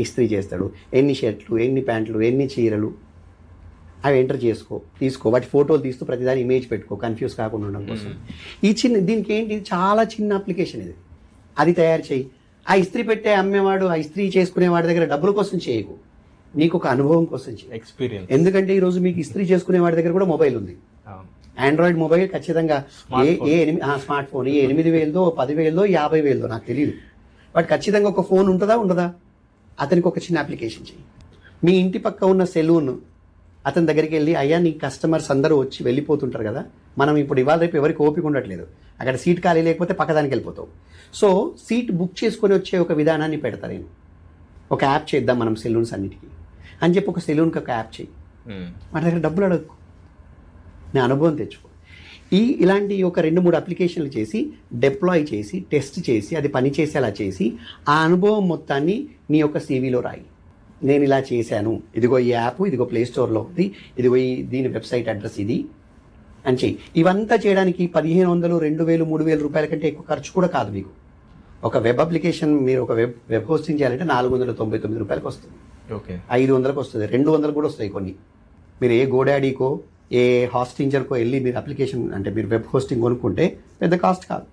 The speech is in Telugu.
ఇస్త్రీ చేస్తాడు, ఎన్ని షర్ట్లు, ఎన్ని ప్యాంట్లు, ఎన్ని చీరలు, అవి ఎంటర్ తీసుకో, వాటి ఫోటోలు తీస్తూ ప్రతిదాని ఇమేజ్ పెట్టుకో, కన్ఫ్యూజ్ కాకుండా ఉండడం కోసం. ఈ దీనికి ఏంటి, చాలా చిన్న అప్లికేషన్ ఇది. అది తయారు చేయి. ఆ ఇస్త్రీ పెట్టే అమ్మేవాడు, ఆ ఇస్త్రీ చేసుకునే వాడి దగ్గర డబ్బుల కోసం చేయకు, నీకు ఒక అనుభవం కోసం చేయి, ఎక్స్పీరియన్స్. ఎందుకంటే ఈరోజు మీకు ఇస్త్రీ చేసుకునే వాడి దగ్గర కూడా మొబైల్ ఉంది. ఆండ్రాయిడ్ మొబైల్ ఖచ్చితంగా స్మార్ట్ ఫోన్ 8,000దో 10,000దో 50,000దో నాకు తెలియదు, బట్ ఖచ్చితంగా ఒక ఫోన్ ఉండదా, అతనికి ఒక చిన్న అప్లికేషన్ చేయి. మీ ఇంటి పక్క ఉన్న సెలూన్ అతని దగ్గరికి వెళ్ళి, అయ్యా నీ కస్టమర్స్ అందరూ వచ్చి వెళ్ళిపోతుంటారు కదా, మనం ఇప్పుడు ఇవాళ రేపు ఎవరికి ఓపిక ఉండట్లేదు, అక్కడ సీట్ ఖాళీ లేకపోతే పక్కదానికి వెళ్ళిపోతావు, సో సీట్ బుక్ చేసుకొని వచ్చే ఒక విధానాన్ని పెడతా నేను. ఒక యాప్ చేద్దాం మనం సెలూన్స్ అన్నిటికీ అని చెప్పి ఒక సెలూన్కి ఒక యాప్ చేయి, మన దగ్గర డబ్బులు అడగకు, నీ అనుభవం తెచ్చుకో. ఇలాంటి ఒక 2-3 అప్లికేషన్లు చేసి డిప్లాయ్ చేసి టెస్ట్ చేసి అది పని చేసేలా చేసి ఆ అనుభవం మొత్తాన్ని నీ యొక్క సీవీలో రాయి. నేను ఇలా చేశాను, ఇదిగో ఈ యాప్, ఇదిగో ప్లే స్టోర్లో ఉంది, ఇదిగో దీని వెబ్సైట్ అడ్రస్ ఇది అని చెయ్యి. ఇవంతా చేయడానికి 1,500, 2,000, 3,000 రూపాయల కంటే ఎక్కువ ఖర్చు కూడా కాదు మీకు. ఒక వెబ్ అప్లికేషన్ మీరు ఒక వెబ్ హోస్టింగ్ చేయాలంటే 499 రూపాయలకు వస్తుంది, 500కు వస్తుంది, 200 కూడా వస్తాయి కొన్ని. మీరు ఏ గోడాడీకో ఏ హాస్టింజర్కో వెళ్ళి మీరు అప్లికేషన్ అంటే మీరు వెబ్ హోస్టింగ్ కొనుక్కుంటే పెద్ద కాస్ట్ కాదు.